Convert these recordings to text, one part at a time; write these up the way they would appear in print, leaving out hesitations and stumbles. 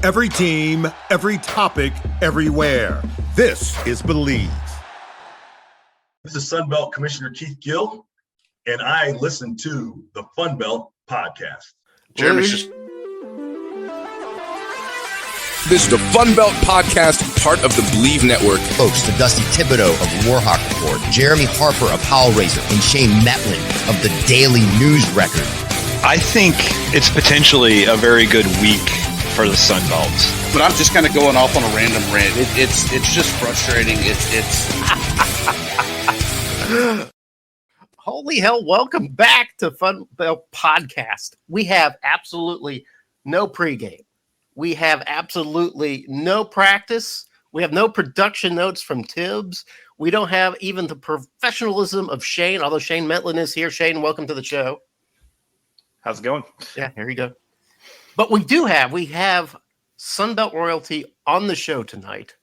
Every team, every topic, everywhere. This is Believe. This is FunBelt Commissioner Keith Gill, and I listen to the FunBelt podcast. Jeremy's just... This is the FunBelt podcast, part of the Believe Network. Hosts the Dusty Thibodeau of Warhawk Report, Jeremy Harper of Howlraiser, and Shane Metlin of the Daily News Record. I think it's potentially a very good week for the Sunbelt. But I'm just kind of going off on a random rant. It's just frustrating. Holy hell, welcome back to FunBelt Podcast. We have absolutely no pregame. We have absolutely no practice. We have no production notes from Tibbs. We don't have even the professionalism of Shane, although Shane Metlin is here. Shane, welcome to the show. How's it going? Yeah, here you go. But we have Sunbelt royalty on the show tonight.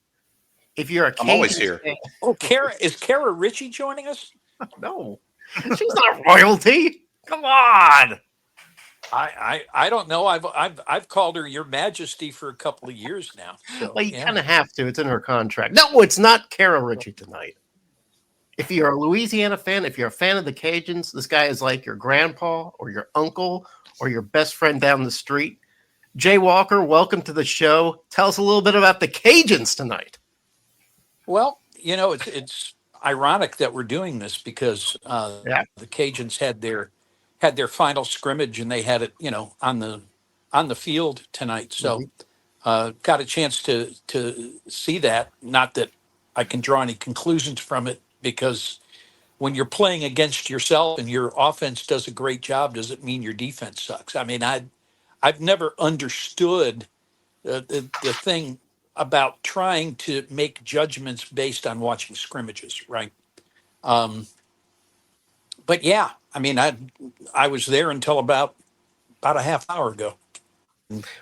If you're a I'm always here. fan, Is Kara Ritchie joining us? no, she's not royalty. Come on. I don't know. I've called her Your Majesty for a couple of years now. So, Well, you kind of have to. It's in her contract. No, it's not Kara Ritchie tonight. If you're a Louisiana fan, if you're a fan of the Cajuns, this guy is like your grandpa or your uncle or your best friend down the street. Jay Walker, welcome to the show. Tell us a little bit about the Cajuns tonight. Well, you know, it's ironic that we're doing this because the Cajuns had their final scrimmage and they had it, you know, on the field tonight. So got a chance to see that. Not that I can draw any conclusions from it, because when you're playing against yourself and your offense does a great job, does it mean your defense sucks? I mean, I've never understood the thing about trying to make judgments based on watching scrimmages, right? But yeah, I mean, I was there until about a half hour ago.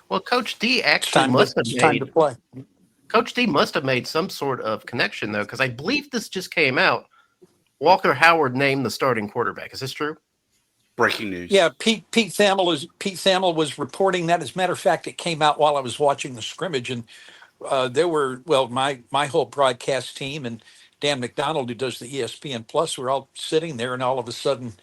Well, Coach D actually time to play. Coach D must have made some sort of connection, though, because I believe this just came out. Walker Howard named the starting quarterback. Is this true? Breaking news. Yeah, Pete Thamel was reporting that. As a matter of fact, it came out while I was watching the scrimmage, and there were my whole broadcast team and Dan McDonald, who does the ESPN Plus, were all sitting there, and all of a sudden,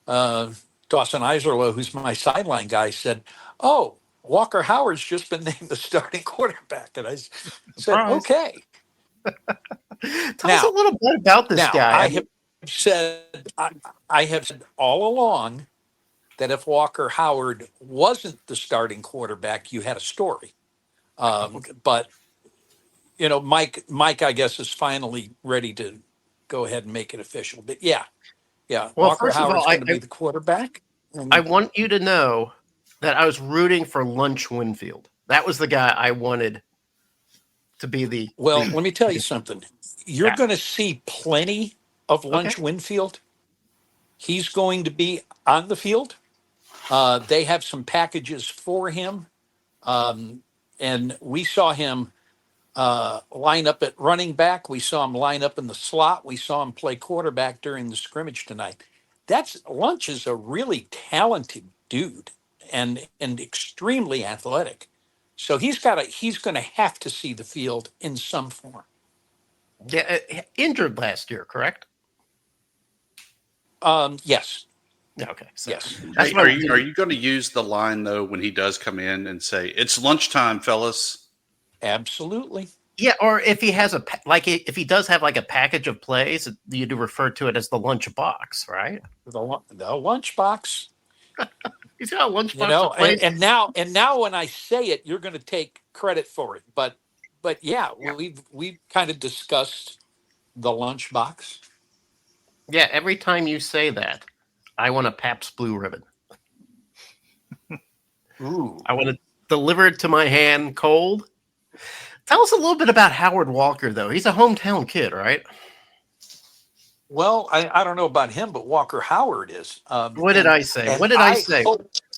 Dawson Iserloh, who's my sideline guy, said, "Oh, Walker Howard's just been named the starting quarterback," and I said, "Okay." Tell us a little bit about this guy. I have said all along that if Walker Howard wasn't the starting quarterback, you had a story. But you know, Mike, I guess, is finally ready to go ahead and make it official. But yeah. Well, Walker first of Howard's all, going to be the quarterback. I want you to know that I was rooting for Lunch Winfield. That was the guy I wanted to be the. Well, let me tell you something. You're going to see plenty of Lunch Winfield. He's going to be on the field. They have some packages for him. And we saw him line up at running back. We saw him line up in the slot. We saw him play quarterback during the scrimmage tonight. Lunch is a really talented dude and extremely athletic. So he's going to have to see the field in some form. Yeah, injured last year, correct? Yes. Okay. So yes. Are you going to use the line, though, when he does come in and say, "It's lunchtime, fellas"? Absolutely. Yeah, or if he has if he does have like a package of plays, you do refer to it as the lunch box, right? The lunch box. He's got a lunch box. You know, and now when I say it, you're going to take credit for it. But yeah, we've kind of discussed the lunch box. Yeah, every time you say that, I want a Pabst Blue Ribbon. Ooh. I want to deliver it to my hand cold. Tell us a little bit about Howard Walker, though. He's a hometown kid, right? Well, I don't know about him, but Walker Howard is. What did I say? What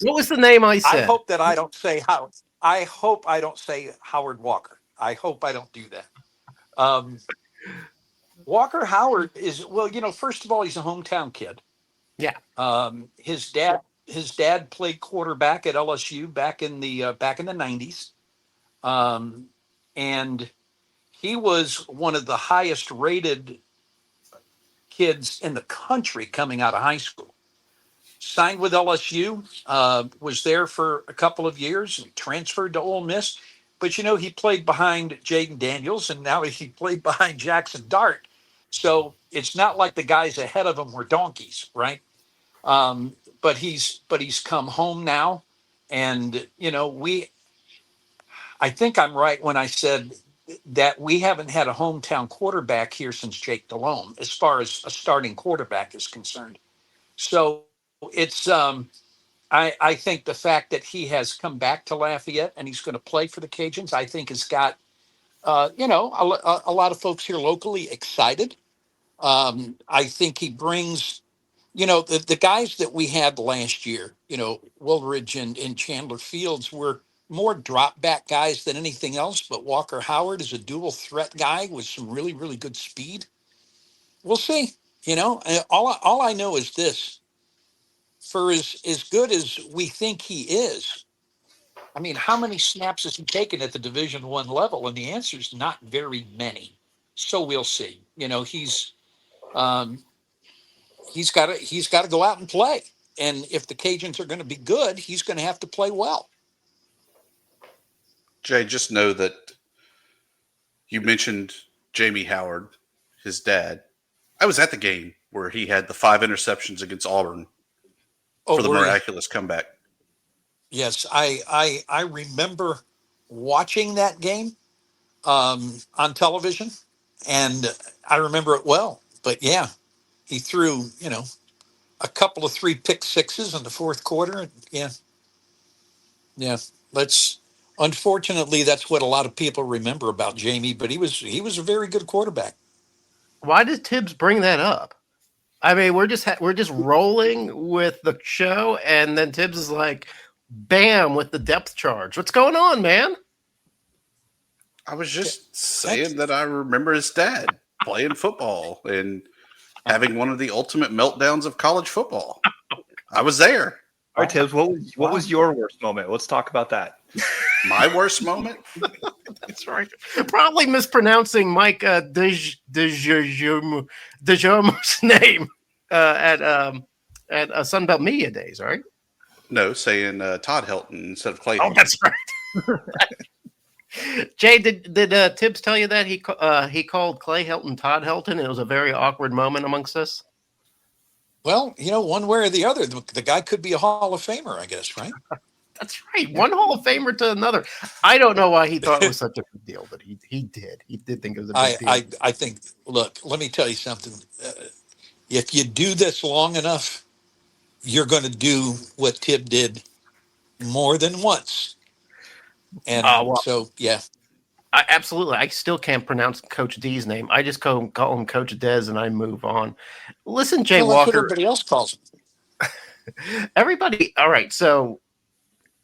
was the name I said? I hope that I don't say Howard. I hope I don't say Howard Walker. I hope I don't do that. Walker Howard is, well, you know, first of all, he's a hometown kid. Yeah. His dad played quarterback at LSU back in the 90s. Um, and he was one of the highest rated kids in the country coming out of high school. Signed with LSU, was there for a couple of years, and transferred to Ole Miss. But he played behind Jaden Daniels, and now he played behind Jackson Dart. So it's not like the guys ahead of him were donkeys, right? But he's come home now, and I think I'm right when I said that we haven't had a hometown quarterback here since Jake Delhomme, as far as a starting quarterback is concerned. So it's I think the fact that he has come back to Lafayette and he's going to play for the Cajuns, I think has got a lot of folks here locally excited. I think he brings the guys that we had last year, Woolridge and Chandler Fields were more drop back guys than anything else. But Walker Howard is a dual threat guy with some really, really good speed. We'll see. All I know is this: for as good as we think he is, I mean, how many snaps has he taken at the Division I level? And the answer is not very many. So we'll see. Um, he's got to go out and play. And if the Cajuns are going to be good, he's going to have to play well. Jay, just know that you mentioned Jamie Howard, his dad. I was at the game where he had the 5 interceptions against Auburn for the miraculous comeback. Yes, I remember watching that game on television, and I remember it well. But yeah, he threw a couple of 3 pick sixes in the fourth quarter. Yeah. Unfortunately, that's what a lot of people remember about Jamie. But he was a very good quarterback. Why did Tibbs bring that up? I mean, we're just rolling with the show, and then Tibbs is like, "Bam!" with the depth charge. What's going on, man? I was just saying that I remember his dad playing football and having one of the ultimate meltdowns of college football. I was there. All right, Tibbs, what was your worst moment? Let's talk about that. My worst moment? That's right. Probably mispronouncing Mike Dejom's name at Sunbelt Media Days, right? No, saying Todd Helton instead of Clay. Oh, that's right. Jay, did Tibbs tell you that he called Clay Helton Todd Helton, and it was a very awkward moment amongst us? Well, one way or the other, the guy could be a Hall of Famer, I guess, right? That's right. One Hall of Famer to another. I don't know why he thought it was such a big deal, but he did. He did think it was a big deal. I think, look, let me tell you something. If you do this long enough, you're going to do what Tib did more than once. And so, yeah. Absolutely. I still can't pronounce Coach D's name. I just call him Coach Dez, and I move on. Listen, Jay Walker. That's what everybody else calls him. Everybody. All right. So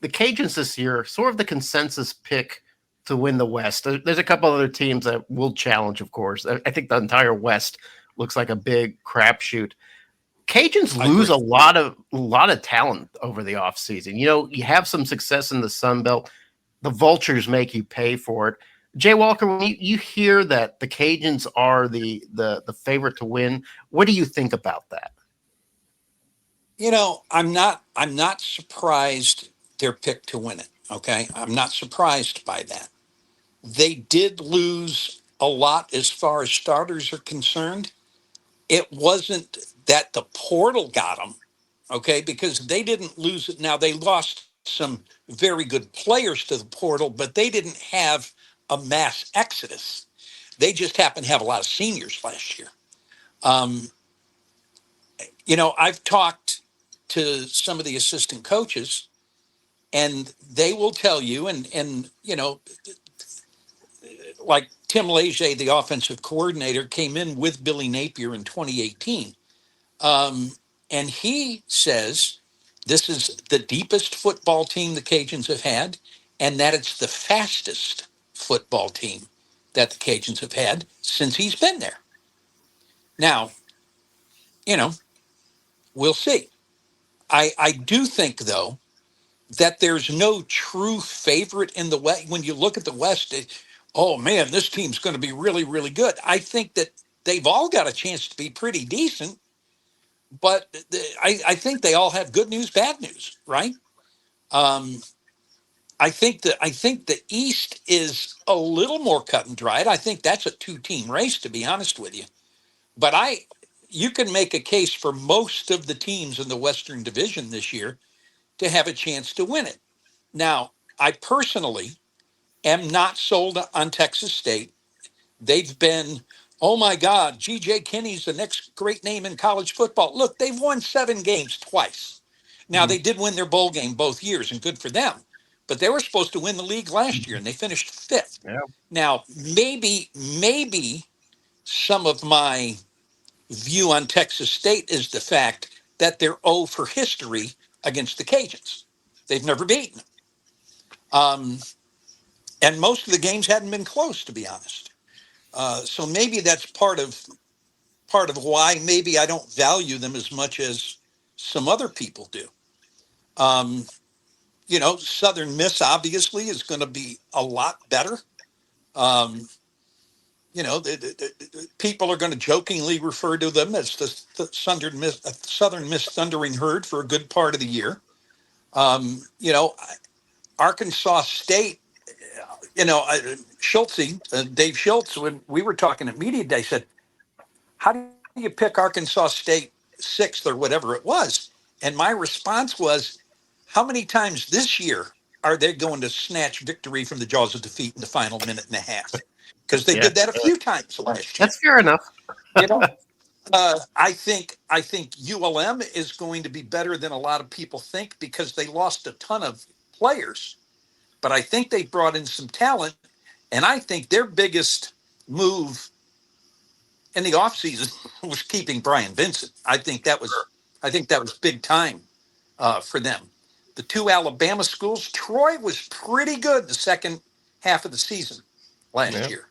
the Cajuns this year, sort of the consensus pick to win the West. There's a couple other teams that will challenge, of course. I think the entire West looks like a big crapshoot. Cajuns lose a lot of talent over the offseason. You have some success in the Sun Belt. The vultures make you pay for it. Jay Walker, when you hear that the Cajuns are the favorite to win, what do you think about that? I'm not surprised they're picked to win it. Okay. I'm not surprised by that. They did lose a lot as far as starters are concerned. It wasn't that the portal got them. Okay. Because they didn't lose it. Now they lost some very good players to the portal, but they didn't have a mass exodus. They just happened to have a lot of seniors last year. I've talked to some of the assistant coaches, and they will tell you, and like Tim Leger, the offensive coordinator, came in with Billy Napier in 2018. And he says this is the deepest football team the Cajuns have had, and that it's the fastest football team that the Cajuns have had since he's been there. Now, we'll see. I do think, though, that there's no true favorite in the West. When you look at the West, oh man, this team's going to be really, really good. I think that they've all got a chance to be pretty decent, but I think they all have good news, bad news, right? I think the East is a little more cut and dried. I think that's a two-team race, to be honest with you. But you can make a case for most of the teams in the Western Division this year to have a chance to win it. Now, I personally am not sold on Texas State. They've been, oh my God, G.J. Kinney's the next great name in college football. Look, they've won 7 games twice. Now, they did win their bowl game both years, and good for them. But they were supposed to win the league last year, and they finished 5th. Yeah. Now, maybe some of my view on Texas State is the fact that they're 0 for history against the Cajuns. They've never beaten them. And most of the games hadn't been close, to be honest. So maybe that's part of why maybe I don't value them as much as some other people do. Southern Miss obviously is going to be a lot better. People are going to jokingly refer to them as the Southern Miss Thundering Herd for a good part of the year. Arkansas State, Dave Schultz, when we were talking at Media Day, said, how do you pick Arkansas State 6th or whatever it was? And my response was, how many times this year are they going to snatch victory from the jaws of defeat in the final minute and a half? Because they did that a few times last year. That's fair enough. I think ULM is going to be better than a lot of people think because they lost a ton of players. But I think they brought in some talent, and I think their biggest move in the offseason was keeping Brian Vincent. I think that was big time for them. The 2 Alabama schools, Troy was pretty good the second half of the season last year.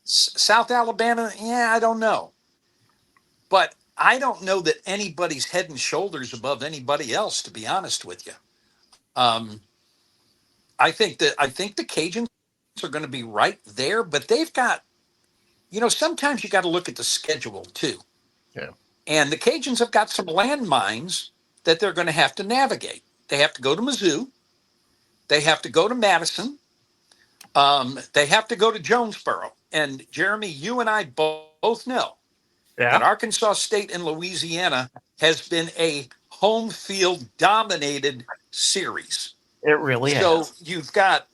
South Alabama, I don't know. But I don't know that anybody's head and shoulders above anybody else, to be honest with you. I think the Cajuns are going to be right there, but they've got, sometimes you got to look at the schedule too. Yeah. And the Cajuns have got some landmines that they're going to have to navigate. They have to go to Mizzou. They have to go to Madison. They have to go to Jonesboro. And Jeremy, you and I both know that Arkansas State and Louisiana has been a home field dominated series. It really has. So you've got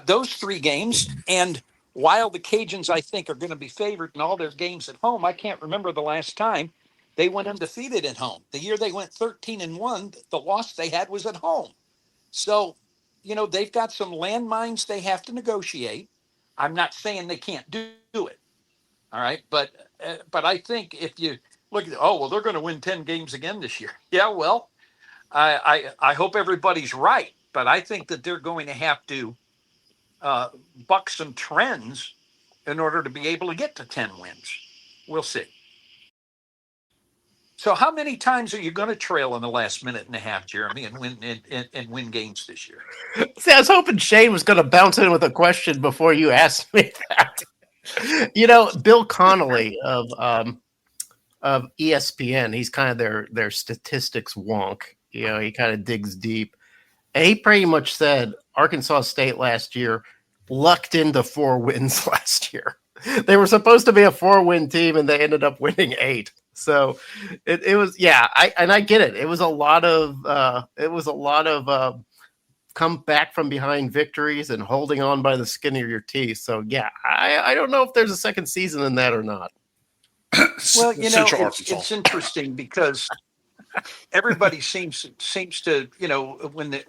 those 3 games, and while the Cajuns, I think, are going to be favored in all their games at home, I can't remember the last time they went undefeated at home. The year they went 13-1, the loss they had was at home. So, they've got some landmines they have to negotiate. I'm not saying they can't do it. All right. But I think if you look at, they're going to win 10 games again this year. Yeah, well, I hope everybody's right. But I think that they're going to have to buck some trends in order to be able to get to 10 wins. We'll see. So how many times are you going to trail in the last minute and a half, Jeremy, and win games this year? See, I was hoping Shane was going to bounce in with a question before you asked me that. Bill Connolly of ESPN, he's kind of their statistics wonk. He kind of digs deep. And he pretty much said Arkansas State last year lucked into 4 wins last year. They were supposed to be a 4-win team, and they ended up winning 8. So it was, I get it. It was a lot of come back from behind victories and holding on by the skin of your teeth. So I don't know if there's a second season in that or not. Well, it's interesting because everybody seems to,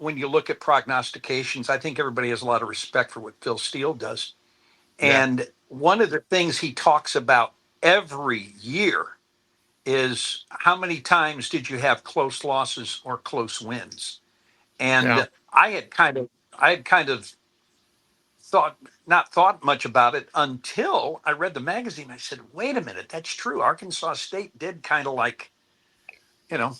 when you look at prognostications, I think everybody has a lot of respect for what Phil Steele does. And one of the things he talks about every year is how many times did you have close losses or close wins? And I had kind of not thought much about it until I read the magazine. I said, wait a minute, that's true. Arkansas State did kind of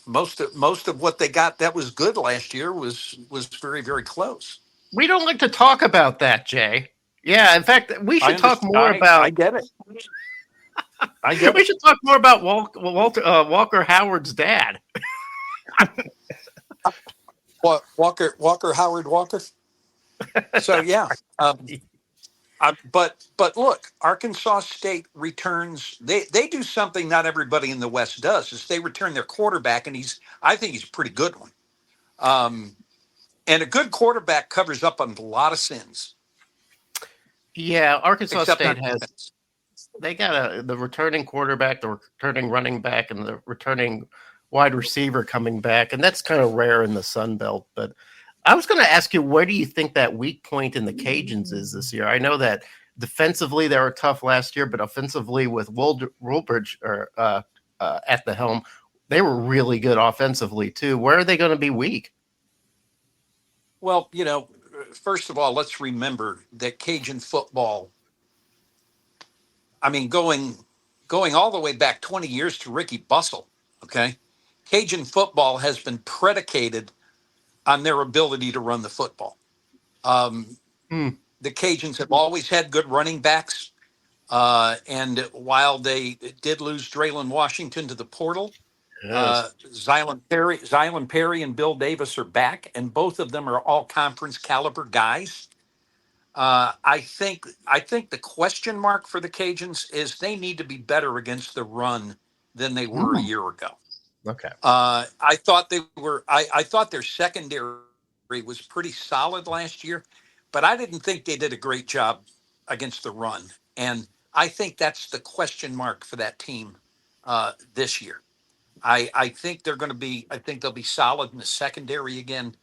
most of what they got that was good last year was very, very close. We don't like to talk about that, Jay. Yeah, in fact, we should talk more I about. get it. I get We it. should talk more about Walker Howard's dad. What Walker Howard Walker? So yeah, but look, Arkansas State returns. They do something not everybody in the West does. Is they return their quarterback, and I think he's a pretty good one. And a good quarterback covers up on a lot of sins. Yeah, Arkansas Except State on has. defense. They got the returning quarterback, the returning running back, and the returning wide receiver coming back, and that's kind of rare in the Sun Belt. But I was going to ask you, where do you think that weak point in the Cajuns is this year? I know that defensively they were tough last year, but offensively with Woolbridge at the helm, they were really good offensively too. Where are they going to be weak? Well, first of all, let's remember that Cajun football. I mean, going all the way back 20 years to Ricky Bussell. Okay, Cajun football has been predicated on their ability to run the football. The Cajuns have always had good running backs. And while they did lose Draylon Washington to the portal, Zylan Perry and Bill Davis are back, and both of them are all conference caliber guys. I think the question mark for the Cajuns is they need to be better against the run than they were a year ago. Okay. I thought they were. I thought their secondary was pretty solid last year, but I didn't think they did a great job against the run. And I think that's the question mark for that team this year. I think they're going to be. I think they'll be solid in the secondary again,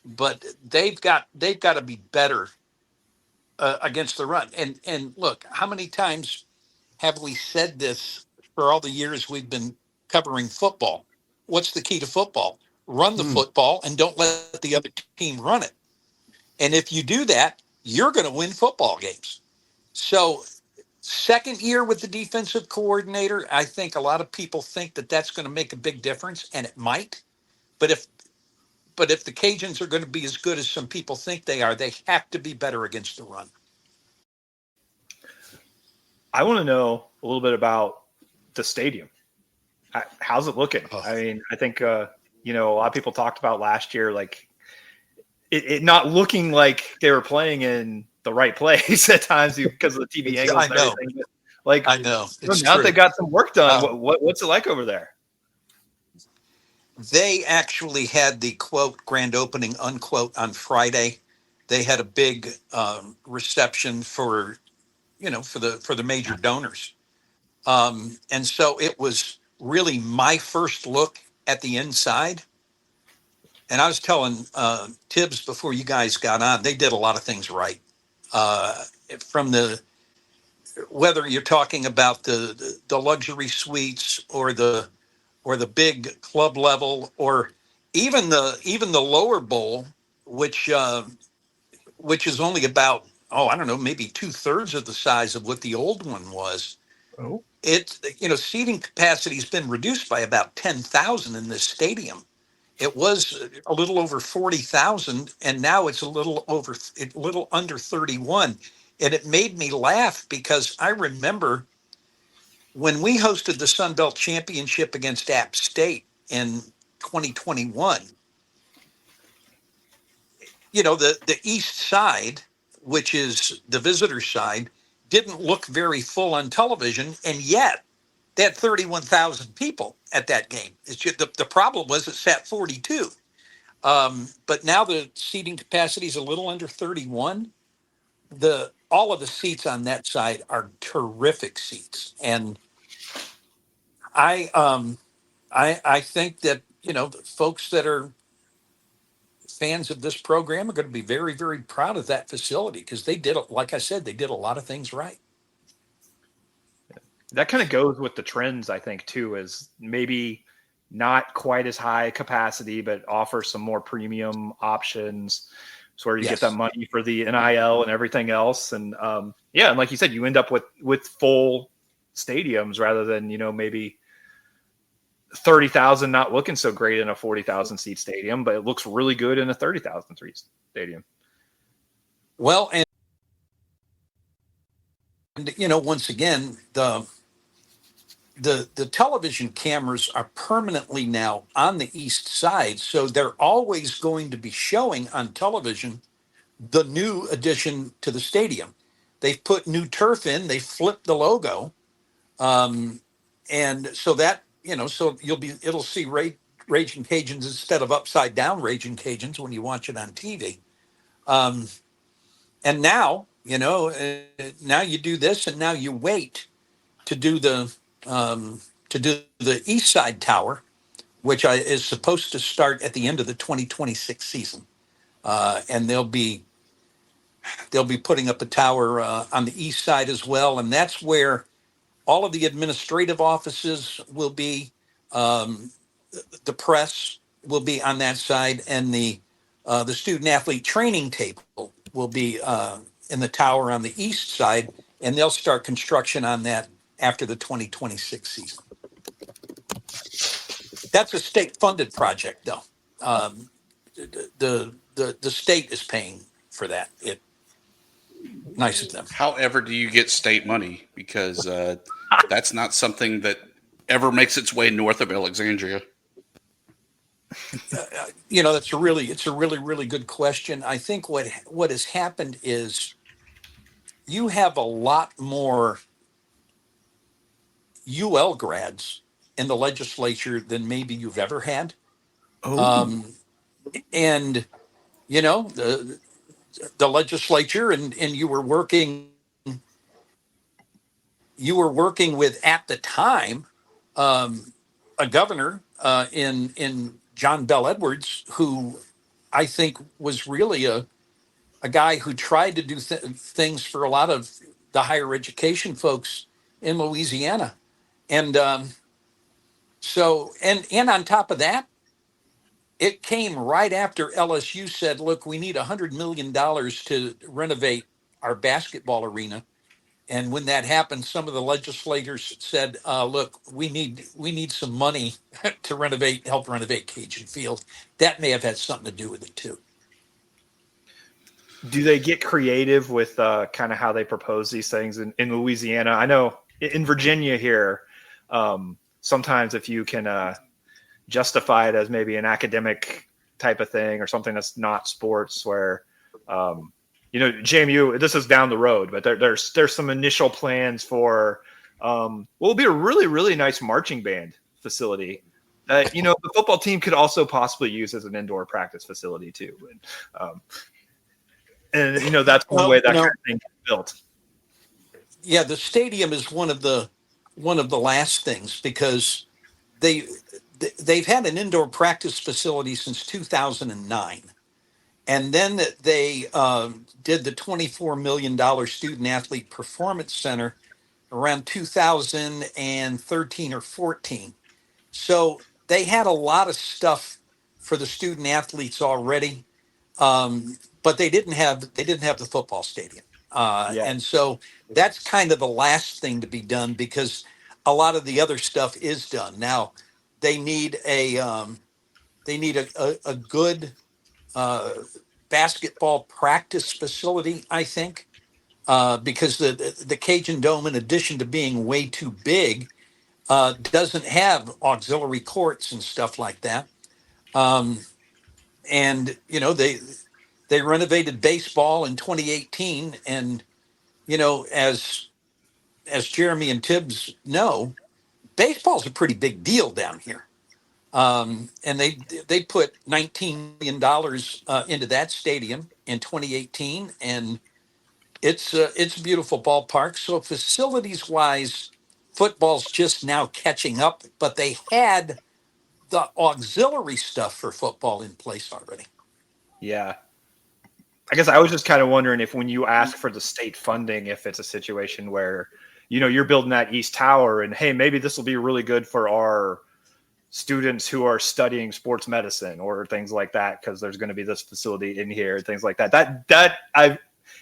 but they've got to be better against the run. And look, how many times have we said this for all the years we've been covering football? What's the key to football? Run the football and don't let the other team run it. And if you do that, you're going to win football games. So second year with the defensive coordinator, I think a lot of people think that that's going to make a big difference, and it might. But if the Cajuns are going to be as good as some people think they are, they have to be better against the run. I want to know a little bit about the stadium. How's it looking? I mean, I think, a lot of people talked about last year, like it not looking like they were playing in the right place at times because of the TV angles and everything. Like, I know. Now they got some work done. What's it like over there? They actually had the quote grand opening unquote on Friday. They had a big reception for the major donors. And so it was really my first look at the inside. And I was telling Tibbs before you guys got on, they did a lot of things right. From whether you're talking about the luxury suites or the big club level, or even the lower bowl, which is only about, I don't know, maybe 2/3 of the size of what the old one was. Oh, Seating capacity has been reduced by about 10,000 in this stadium. It was a little over 40,000, and now it's a little under 31. And it made me laugh because I remember when we hosted the Sun Belt Championship against App State in 2021. The east side, which is the visitor side, didn't look very full on television, and yet they had 31,000 people at that game. It's just, the problem was it sat 42. But now the seating capacity is a little under 31. All of the seats on that side are terrific seats, and I think that the folks that are fans of this program are going to be very, very proud of that facility because they did, like I said, they did a lot of things right. That kind of goes with the trends, I think, too, is maybe not quite as high capacity, but offer some more premium options. It's where you get that money for the NIL and everything else. And and like you said, you end up with full stadiums rather than, maybe 30,000 not looking so great in a 40,000 seat stadium, but it looks really good in a 30,000 seat stadium. Well, and once again, the television cameras are permanently now on the east side, so they're always going to be showing on television the new addition to the stadium. They've put new turf in, they flipped the logo, and so that so it'll see Raging Cajuns instead of upside down Raging Cajuns when you watch it on TV. And now now you do this, and now you wait to do the East Side Tower, which is supposed to start at the end of the 2026 season, and they'll be putting up a tower on the east side as well, and that's where all of the administrative offices will be. The press will be on that side, and the student athlete training table will be in the tower on the east side, and they'll start construction on that after the 2026 season. That's a state-funded project, though. The state is paying for that. Nice of them. However, do you get state money? Because that's not something that ever makes its way north of Alexandria. It's a really good question. I think what has happened is you have a lot more UL grads in the legislature than maybe you've ever had. And the legislature, and you were working with, at the time, a governor in John Bell Edwards, who I think was really a guy who tried to do things for a lot of the higher education folks in Louisiana. And and on top of that, it came right after LSU said, look, we need $100 million to renovate our basketball arena. And when that happened, some of the legislators said, look, we need some money to help renovate Cajun Field. That may have had something to do with it too. Do they get creative with kind of how they propose these things in Louisiana? I know in Virginia here, sometimes if you can justify it as maybe an academic type of thing or something that's not sports, where JMU, this is down the road, but there's some initial plans for what will be a really, really nice marching band facility. The football team could also possibly use as an indoor practice facility too. And that's one way that kind of thing gets built. Yeah, the stadium is one of the last things, because they've had an indoor practice facility since 2009. And then they did the $24 million Student Athlete Performance Center around 2013 or 14. So they had a lot of stuff for the student athletes already, but they didn't have the football stadium. And so that's kind of the last thing to be done, because a lot of the other stuff is done. Now they need a good basketball practice facility, I think, because the Cajun Dome, in addition to being way too big, doesn't have auxiliary courts and stuff like that. And they renovated baseball in 2018, and as Jeremy and Tibbs know, baseball's a pretty big deal down here. And they put $19 million into that stadium in 2018, and it's a beautiful ballpark. So facilities wise, football's just now catching up, but they had the auxiliary stuff for football in place already. Yeah. I guess I was just kind of wondering if, when you ask for the state funding, if it's a situation where, you're building that East Tower and, hey, maybe this will be really good for our students who are studying sports medicine or things like that, because there's going to be this facility in here, things like that.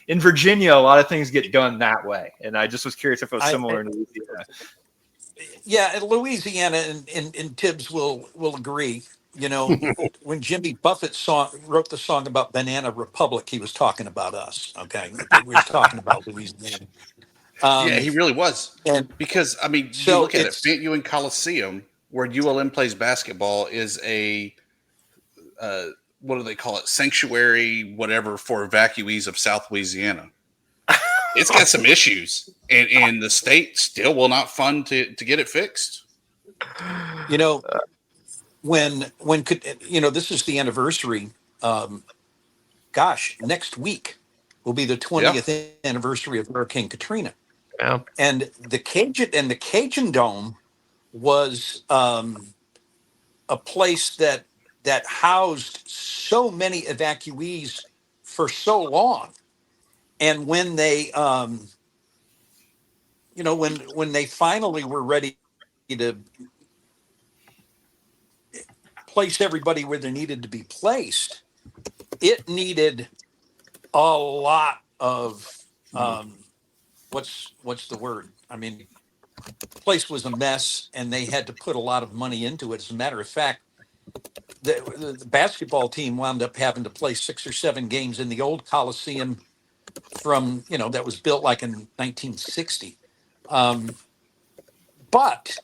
In Virginia, a lot of things get done that way. And I just was curious if it was similar in Louisiana. Yeah, and Louisiana and Tibbs will agree. You know, when Jimmy Buffett wrote the song about Banana Republic, he was talking about us. Okay, we were talking about Louisiana. Yeah, he really was. And Because I mean, you so look at it, Fayetteville Coliseum, where ULM plays basketball, is a what do they call it? Sanctuary, whatever, for evacuees of South Louisiana. It's got some issues, and the state still will not fund to get it fixed. You know, when could this is the anniversary. Gosh, next week will be the 20th anniversary of Hurricane Katrina. Yeah. And the Cajun Dome was a place that housed so many evacuees for so long. And when they when they finally were ready to place everybody where they needed to be placed, it needed a lot of what's the word? I mean, the place was a mess, and they had to put a lot of money into it. As a matter of fact, the basketball team wound up having to play 6 or 7 games in the old Coliseum from that was built like in 1960. But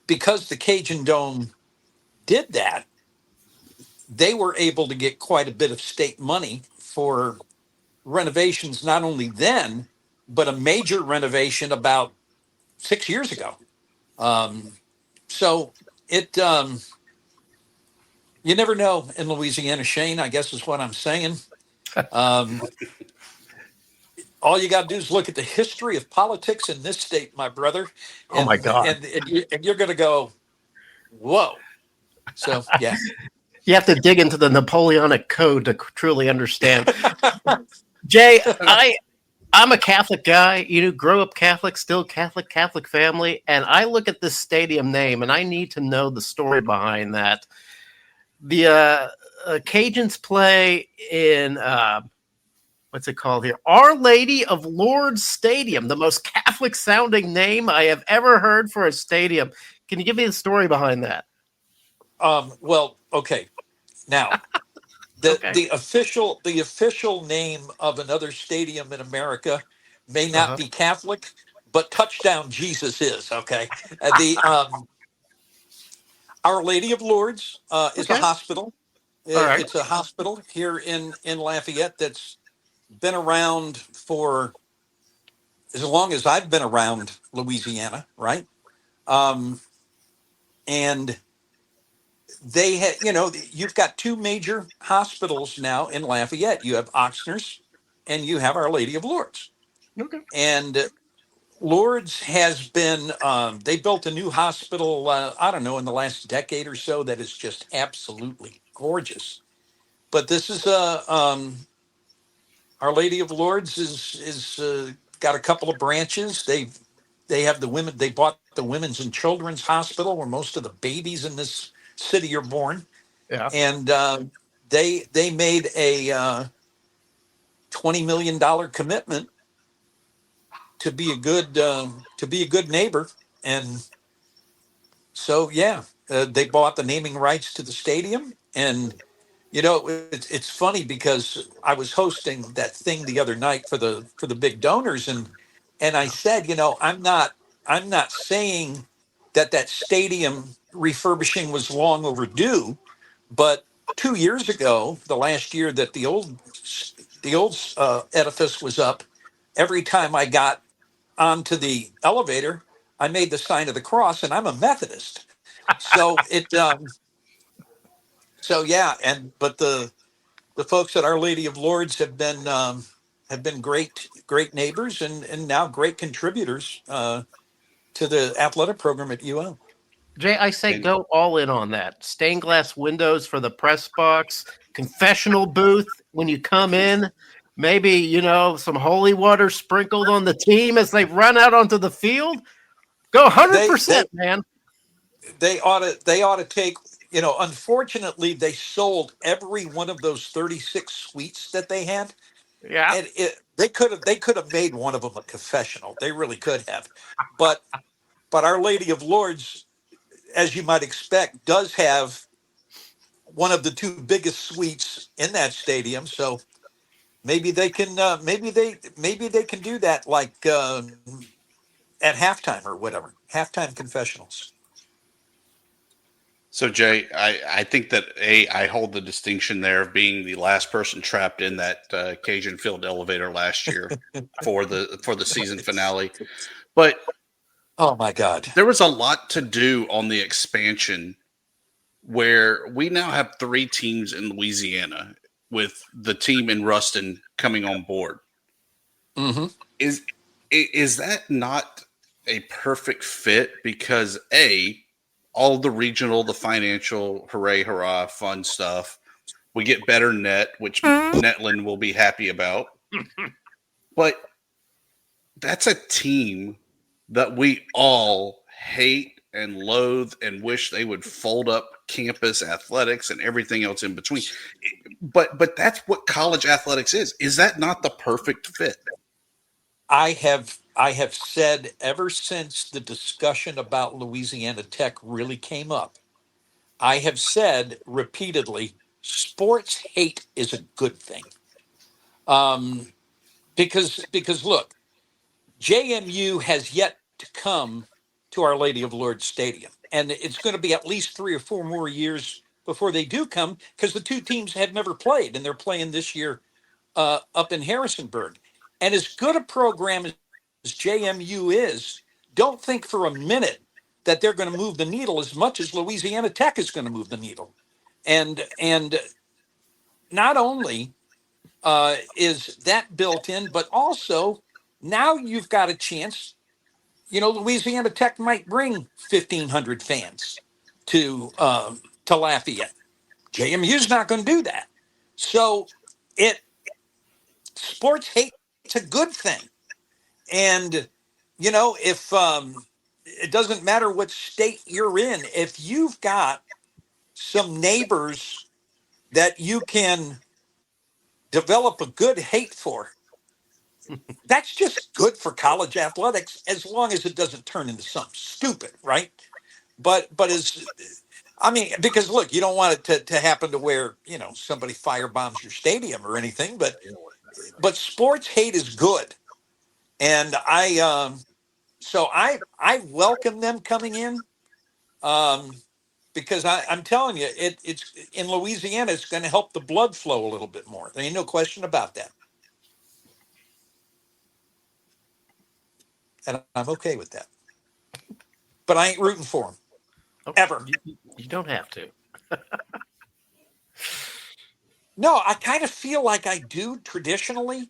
because the Cajun Dome did that, they were able to get quite a bit of state money for renovations, not only then, but a major renovation about 6 years ago. So it, you never know in Louisiana, Shane, I guess is what I'm saying. All you got to do is look at the history of politics in this state, my brother. And, oh my God. And you're going to go, whoa. So, yeah. You have to dig into the Napoleonic Code to truly understand. Jay, I'm a Catholic guy. Grew up Catholic, still Catholic family. And I look at this stadium name, and I need to know the story behind that. The Cajuns play in, what's it called here? Our Lady of Lourdes Stadium, the most Catholic-sounding name I have ever heard for a stadium. Can you give me the story behind that? Well, okay. Now, the official name of another stadium in America may not be Catholic, but Touchdown Jesus is. Okay, Our Lady of Lourdes is a hospital. Right. It's a hospital here in Lafayette that's been around for as long as I've been around Louisiana, right? And they had, you've got 2 major hospitals now in Lafayette. You have Oxnard's and you have Our Lady of Lourdes. Okay. And Lourdes has been, they built a new hospital, I don't know, in the last decade or so that is just absolutely gorgeous. But this is Our Lady of Lourdes is got a couple of branches. They have the women. They bought the Women's and Children's Hospital, where most of the babies in this city are born. Yeah. And they made a $20 million commitment to be a good neighbor, and so they bought the naming rights to the stadium. And it's funny because I was hosting that thing the other night for the big donors, and I said, I'm not saying that stadium refurbishing was long overdue, but 2 years ago, the last year that the old edifice was up, every time I got onto the elevator, I made the sign of the cross, and I'm a Methodist. So but the folks at Our Lady of Lourdes have been great neighbors and now great contributors to the athletic program at UL. Jay, I say go all in on that. Stained glass windows for the press box, confessional booth when you come in, maybe, some holy water sprinkled on the team as they run out onto the field. Go 100%, man. They ought to take, unfortunately, they sold every one of those 36 suites that they had. Yeah. And they could have made one of them a confessional. They really could have. But but Our Lady of Lords, as you might expect, does have one of the two biggest suites in that stadium. So maybe they can maybe they can do that like at halftime or whatever, halftime confessionals. So Jay, I think that I hold the distinction there of being the last person trapped in that Cajun Field elevator last year for the season finale. But oh my God, there was a lot to do on the expansion where we now have 3 teams in Louisiana with the team in Ruston coming on board. Mm-hmm. Is that not a perfect fit? Because all the regional, the financial, hooray, hurrah, fun stuff. We get better net, which Netland will be happy about. But that's a team that we all hate and loathe and wish they would fold up campus athletics and everything else in between. But that's what college athletics is. Is that not the perfect fit? I have said ever since the discussion about Louisiana Tech really came up, I have said repeatedly, sports hate is a good thing. Because look, JMU has yet to come to Our Lady of Lourdes Stadium, and it's going to be at least 3 or 4 more years before they do come, because the two teams have never played, and they're playing this year up in Harrisonburg. And as good a program as JMU is, don't think for a minute that they're going to move the needle as much as Louisiana Tech is going to move the needle. And not only is that built in, but also now you've got a chance. Louisiana Tech might bring 1,500 fans to Lafayette. JMU's not going to do that. So sports hate, it's a good thing. And, if it doesn't matter what state you're in, if you've got some neighbors that you can develop a good hate for, that's just good for college athletics, as long as it doesn't turn into something stupid, right? But because look, you don't want it to happen to where, somebody firebombs your stadium or anything, but sports hate is good. And I welcome them coming in, because I'm telling you, it's in Louisiana, it's going to help the blood flow a little bit more. There ain't no question about that. And I'm okay with that. But I ain't rooting for them. Okay. Ever. You don't have to. No, I kind of feel like I do traditionally.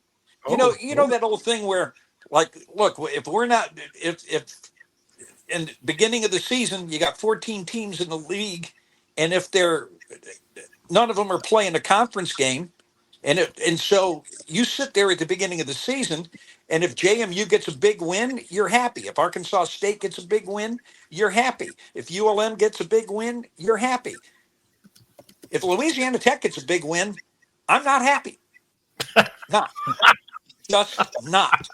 You know that old thing where, like, look, if in the beginning of the season you got 14 teams in the league, and if none of them are playing a conference game, and so you sit there at the beginning of the season, and if JMU gets a big win, you're happy. If Arkansas State gets a big win, you're happy. If ULM gets a big win, you're happy. If Louisiana Tech gets a big win, I'm not happy. Not. Just not.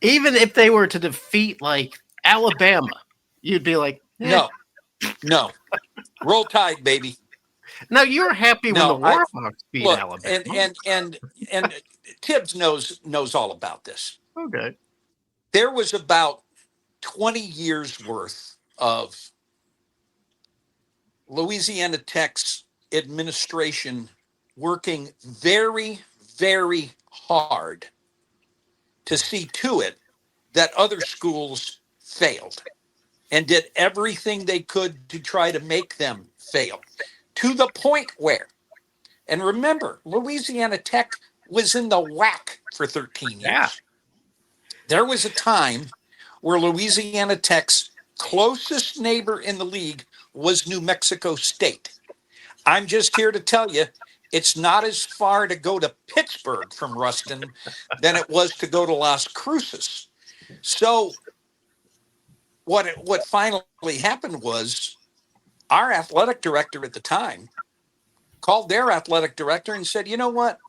Even if they were to defeat like Alabama, you'd be like, no. Roll Tide, baby. No, you're happy when the Warhawks beat Alabama. And Tibbs knows all about this. Okay. There was about 20 years worth of Louisiana Tech's administration working very, very hard to see to it that other schools failed, and did everything they could to try to make them fail, to the point where, and remember, Louisiana Tech was in the WAC for 13 years. Yeah. There was a time where Louisiana Tech's closest neighbor in the league was New Mexico State. I'm just here to tell you, it's not as far to go to Pittsburgh from Ruston than it was to go to Las Cruces. So what finally happened was, our athletic director at the time called their athletic director and said, you know what?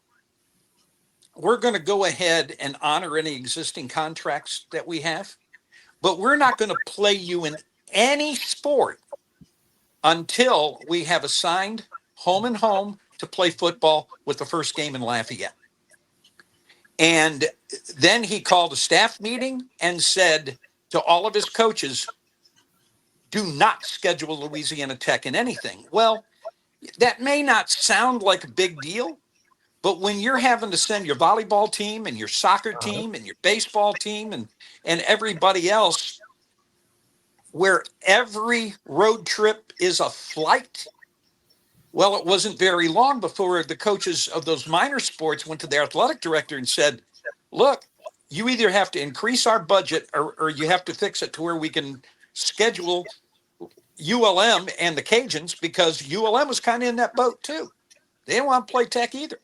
We're going to go ahead and honor any existing contracts that we have, but we're not going to play you in any sport until we have assigned home and home to play football with the first game in Lafayette. And then he called a staff meeting and said to all of his coaches, do not schedule Louisiana Tech in anything. Well, that may not sound like a big deal, but when you're having to send your volleyball team and your soccer team and your baseball team and everybody else, where every road trip is a flight, well, it wasn't very long before the coaches of those minor sports went to their athletic director and said, look, you either have to increase our budget or you have to fix it to where we can schedule ULM and the Cajuns, because ULM was kind of in that boat too. They didn't want to play Tech either.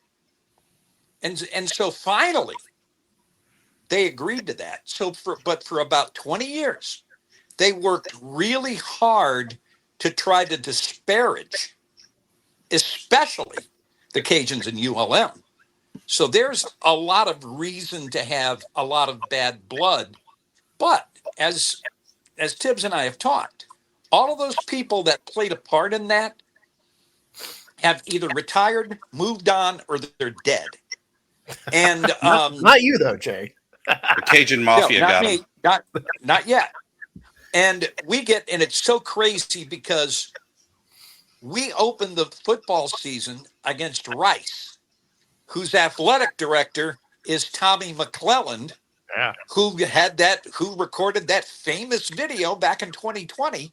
And so finally, they agreed to that. But for about 20 years, they worked really hard to try to disparage, especially the Cajuns and ULM. So there's a lot of reason to have a lot of bad blood. But as Tibbs and I have talked, all of those people that played a part in that have either retired, moved on, or they're dead. And not you though, Jay. The Cajun Mafia no, got me, him. Not yet. And it's so crazy because we opened the football season against Rice, whose athletic director is Tommy McClelland, who recorded that famous video back in 2020.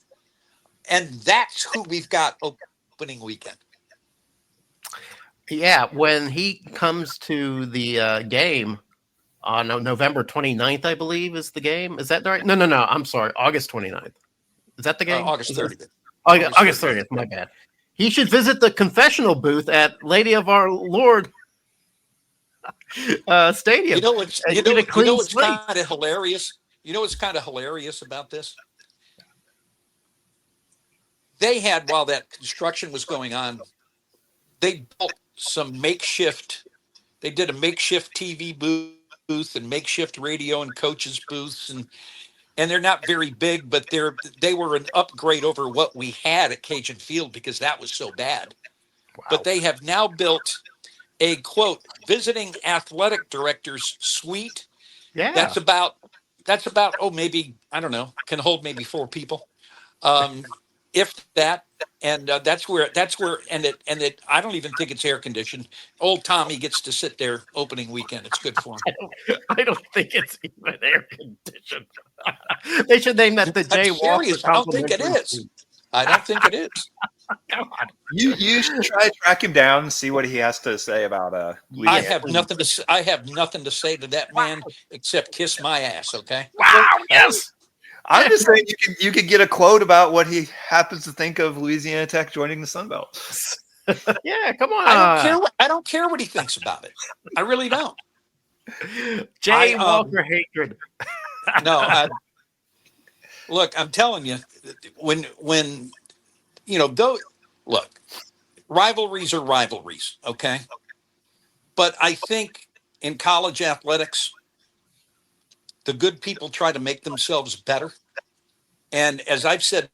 And that's who we've got opening weekend. Yeah, when he comes to the game on November 29th, I believe, is the game. Is that right? No. I'm sorry. August 29th. Is that the game? August 30th. August 30th. My bad. He should visit the confessional booth at Lady of Our Lord Stadium. You know what's kind of hilarious? You know what's kind of hilarious about this? They had, while that construction was going on, they built some makeshift. They did a makeshift TV booth and makeshift radio and coaches booths, and they're not very big, but they were an upgrade over what we had at Cajun Field because that was so bad. Wow. But they have now built a quote visiting athletic director's suite. Yeah, that's about maybe, I don't know, can hold maybe 4 people, if that. And that's where and it I don't even think it's air conditioned. Old Tommy gets to sit there opening weekend. It's good for him. I don't think it's even air conditioned. They should name that the Jay Walker. I don't think it is. I don't think it is. Come on. You should try to track him down and see what he has to say about I have nothing to say to that man except kiss my ass. Okay. Wow. Yes. I'm just saying you could get a quote about what he happens to think of Louisiana Tech joining the Sun Belt. Yeah, come on. I don't care what he thinks about it. I really don't. Jay Walker hatred. No, look, I'm telling you, when look, rivalries are rivalries, okay? But I think in college athletics, the good people try to make themselves better. And as I've said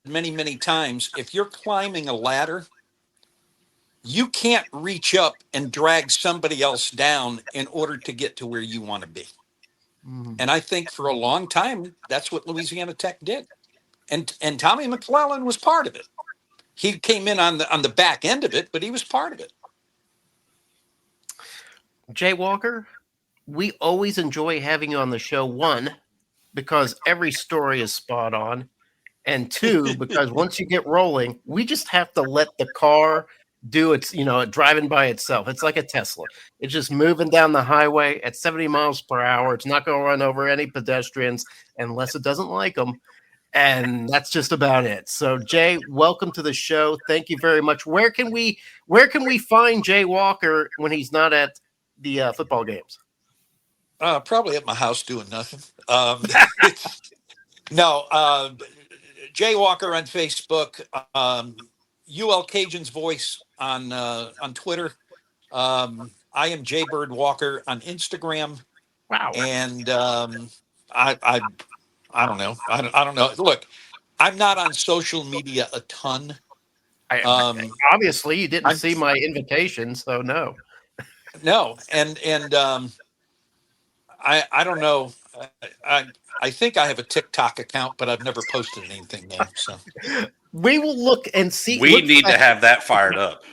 many, many times, if you're climbing a ladder, you can't reach up and drag somebody else down in order to get to where you want to be. Mm-hmm. And I think for a long time, that's what Louisiana Tech did. And Tommy McClelland was part of it. He came in on the back end of it, but he was part of it. Jay Walker, we always enjoy having you on the show, 1, because every story is spot on, and 2, because once you get rolling, we just have to let the car do its, driving by itself. It's like a Tesla. It's just moving down the highway at 70 miles per hour. It's not going to run over any pedestrians unless it doesn't like them. And that's just about it. So, Jay, welcome to the show. Thank you very much. Where can we find Jay Walker when he's not at the football games? Probably at my house doing nothing. Jay Walker on Facebook, UL Cajun's Voice on Twitter. I am Jay Bird Walker on Instagram. Wow. And I don't know. I don't know. Look, I'm not on social media a ton. Obviously, you didn't see my invitation, so no. No, and I don't know. I think I have a TikTok account, but I've never posted anything there. So we will look and see. We need to have that fired up.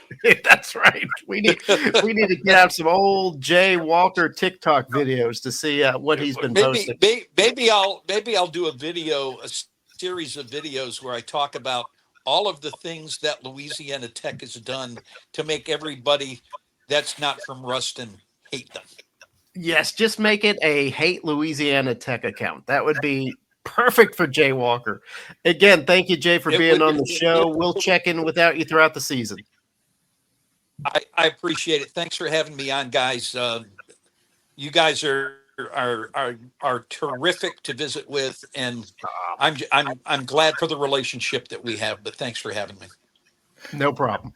That's right. We need to get out some old Jay Walker TikTok videos to see what he's been posting. Maybe I'll do a series of videos where I talk about all of the things that Louisiana Tech has done to make everybody that's not from Ruston hate them. Yes, just make it a Hate Louisiana Tech account. That would be perfect for Jay Walker. Again, thank you, Jay, for being on the show. We'll check in without you throughout the season. I appreciate it. Thanks for having me on, guys. You guys are terrific to visit with, and I'm glad for the relationship that we have. But thanks for having me. No problem.